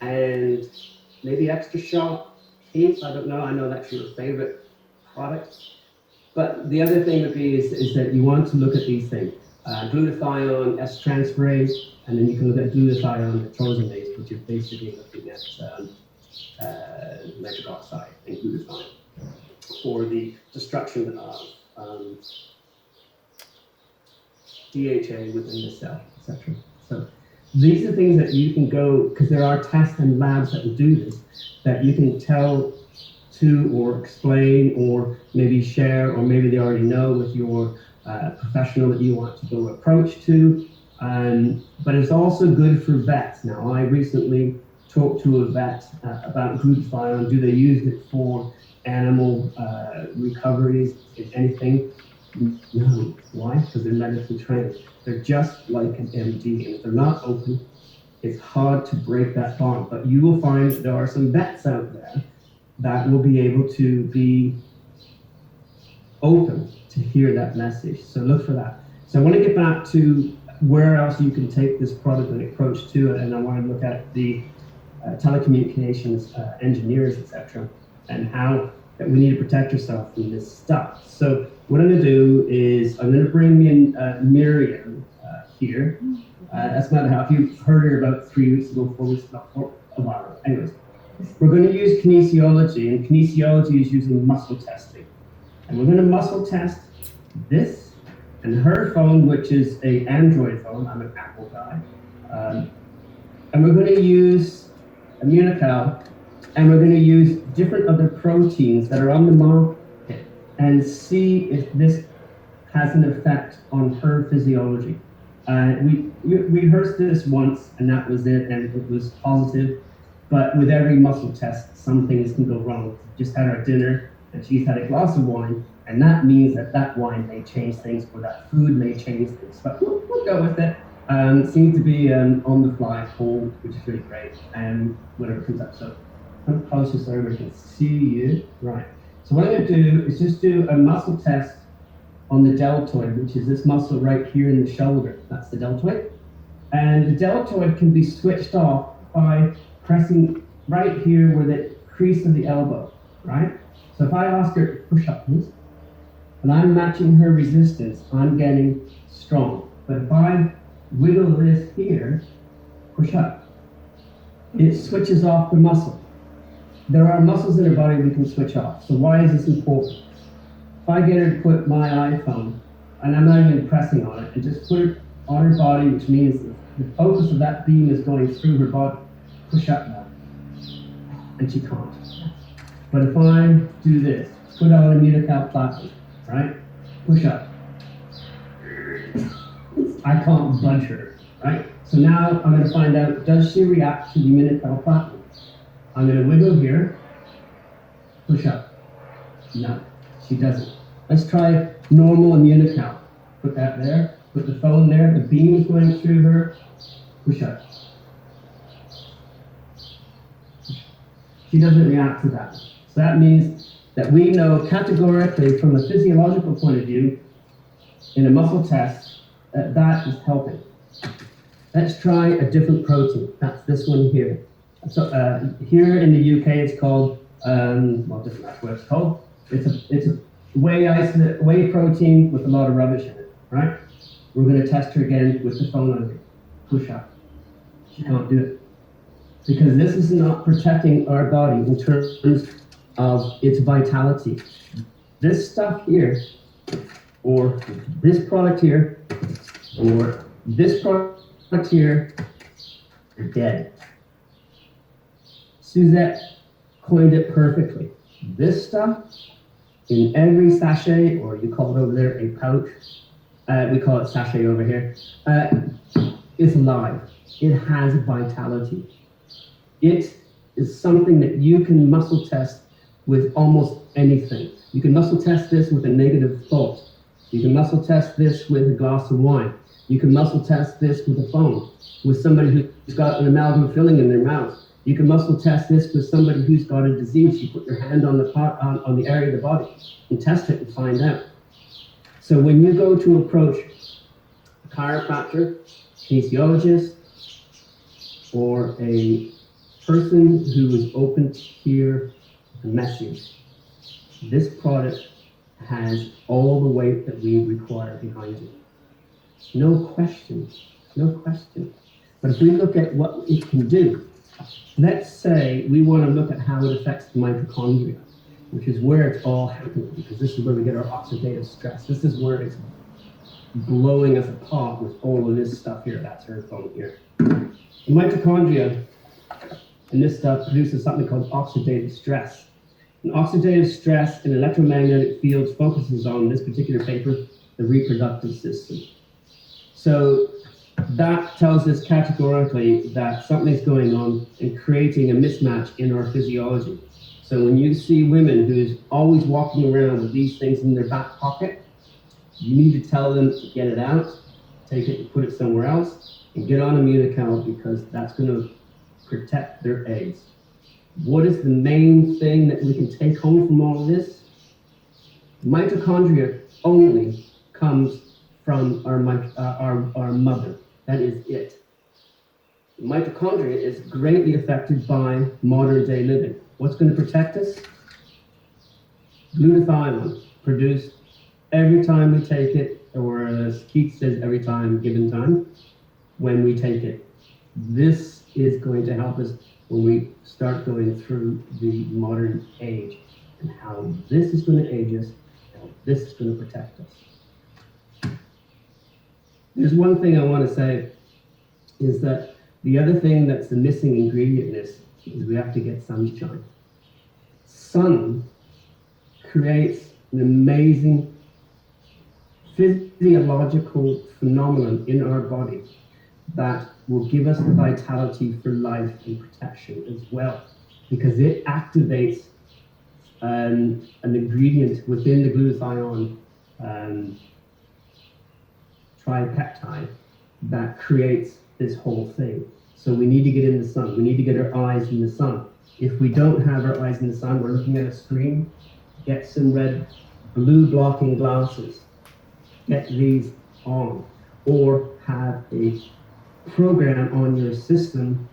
and maybe extra sharp teeth. I don't know. I know that's your favorite product. But the other thing would be is that you want to look at these things. Glutathione, S-transferase, and then you can look at glutathione nitrosamase, which is basically looking at nitric oxide and glutathione for the destruction of DHA within the cell, etc. So these are things that you can go, because there are tests and labs that will do this, that you can tell to or explain or maybe share, or maybe they already know with your professional that you want to go approach to. But it's also good for vets. Now, I recently talked to a vet about glutathione. Do they use it for animal recoveries, if anything? No. Why? Because they're medically trained. They're just like an MD, and if they're not open, it's hard to break that bond. But you will find that there are some vets out there that will be able to be open to hear that message. So look for that. So I want to get back to where else you can take this product and approach to it, and I want to look at the telecommunications engineers, etc., and how that we need to protect yourself from this stuff. So what I'm going to do is I'm going to bring in Miriam here. That's not how, if you've heard her about 3 weeks ago, 4 weeks ago, a while. Anyways, we're going to use kinesiology, and kinesiology is using muscle testing. And we're going to muscle test this and her phone, which is an Android phone. I'm an Apple guy. And we're going to use Immuno, and we're going to use different other proteins that are on the market and see if this has an effect on her physiology. We rehearsed this once, and that was it, and it was positive. But with every muscle test, some things can go wrong. We just had our dinner, and she's had a glass of wine, and that means that that wine may change things, or that food may change things. But we'll go with it. Seems to be on the fly poll, which is really great, and whatever comes up. So come closer so everybody can see you. Right. So what I'm going to do is just do a muscle test on the deltoid, which is this muscle right here in the shoulder. That's the deltoid. And the deltoid can be switched off by pressing right here where the crease of the elbow, right? So if I ask her to push up, please, and I'm matching her resistance, I'm getting strong. But if I wiggle this here, push up, it switches off the muscle. There are muscles in her body we can switch off. So why is this important? If I get her to put my iPhone, and I'm not even pressing on it, and just put it on her body, which means the focus of that beam is going through her body, push up now, and she can't. But if I do this, put on a Immuno platform, right? Push up. I can't budge her, right? So now I'm going to find out, does she react to the Immuno platform? I'm going to wiggle here, push up. No, she doesn't. Let's try normal Immuno. Put that there, put the phone there, the beam is going through her, push up. She doesn't react to that. So that means that we know categorically from a physiological point of view, in a muscle test, that that is helping. Let's try a different protein. That's this one here. So here in the UK, it's called, well, doesn't matter what it's called. It's a whey protein with a lot of rubbish in it, right? We're going to test her again with the phone on her. Push up. She can't do it. Because this is not protecting our body in terms of its vitality. This stuff here, or this product here, or this product here, are dead. Suzette coined it perfectly. This stuff, in every sachet, or you call it over there a pouch, we call it sachet over here, is alive. It has vitality. It is something that you can muscle test with almost anything. You can muscle test this with a negative thought. You can muscle test this with a glass of wine. You can muscle test this with a phone, with somebody who's got an amalgam filling in their mouth. You can muscle test this with somebody who's got a disease. You put your hand on the part, on the area of the body and test it and find out. So when you go to approach a chiropractor, kinesiologist, or a person who is open to hear a message, this product has all the weight that we require behind it. No question, no question. But if we look at what it can do, let's say we want to look at how it affects the mitochondria, which is where it's all happening, because this is where we get our oxidative stress. This is where it's blowing us apart with all of this stuff here. That's her phone here. The mitochondria and this stuff produces something called oxidative stress. And oxidative stress in electromagnetic fields focuses on, in this particular paper, the reproductive system. So that tells us categorically that something's going on and creating a mismatch in our physiology. So when you see women who's always walking around with these things in their back pocket, you need to tell them to get it out, take it and put it somewhere else, and get on Immuno because that's going to protect their eggs. What is the main thing that we can take home from all of this? Mitochondria only comes from our mother. That is it. Mitochondria is greatly affected by modern day living. What's going to protect us? Glutathione, produced every time we take it, or as Keith says, every time, given time, when we take it. This is going to help us when we start going through the modern age, and how this is going to age us, how this is going to protect us. There's one thing I want to say, is that the other thing that's the missing ingredient in this is we have to get sunshine. Sun creates an amazing physiological phenomenon in our body that will give us the vitality for life and protection as well, because it activates an ingredient within the glutathione tripeptide that creates this whole thing. So we need to get in the sun. We need to get our eyes in the sun. If we don't have our eyes in the sun, we're looking at a screen, get some blue blocking glasses. Get these on, or have a program on your system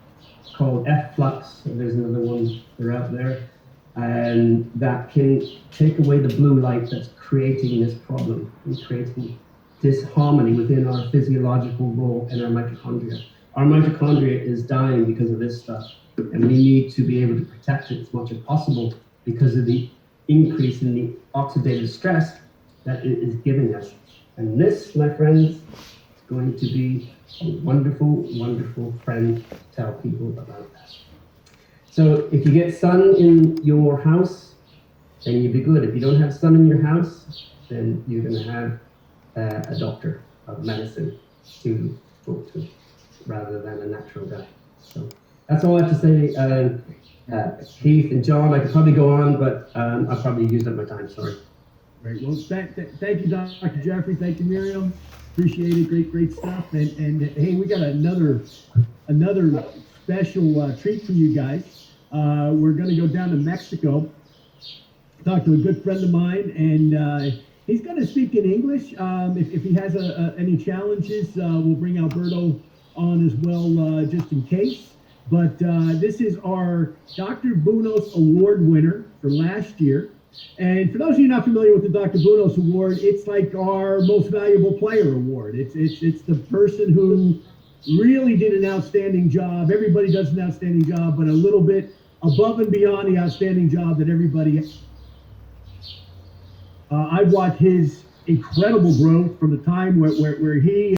called F-Flux. There's another one, they're out there, and that can take away the blue light that's creating this problem and creating disharmony within our physiological role in our mitochondria. Our mitochondria is dying because of this stuff, and we need to be able to protect it as much as possible because of the increase in the oxidative stress that it is giving us. And this, my friends, is going to be a wonderful, wonderful friend to tell people about that. So if you get sun in your house, then you'll be good. If you don't have sun in your house, then you're going to have a doctor of medicine to talk to rather than a natural guy. So that's all I have to say. Keith and John, I could probably go on, but I'll probably use up my time, sorry. Great. Well, thank you, Dr. Jeffrey. Thank you, Miriam. Appreciate it. Great stuff. And hey, we got another special treat for you guys. We're going to go down to Mexico, talk to a good friend of mine, and he's going to speak in English. If he has any challenges, we'll bring Alberto on as well, just in case. But this is our Dr. Bunos Award winner for last year. And for those of you not familiar with the Dr. Bunos Award, it's like our most valuable player award. It's the person who really did an outstanding job. Everybody does an outstanding job, but a little bit above and beyond the outstanding job that everybody. I've watched his incredible growth from the time where he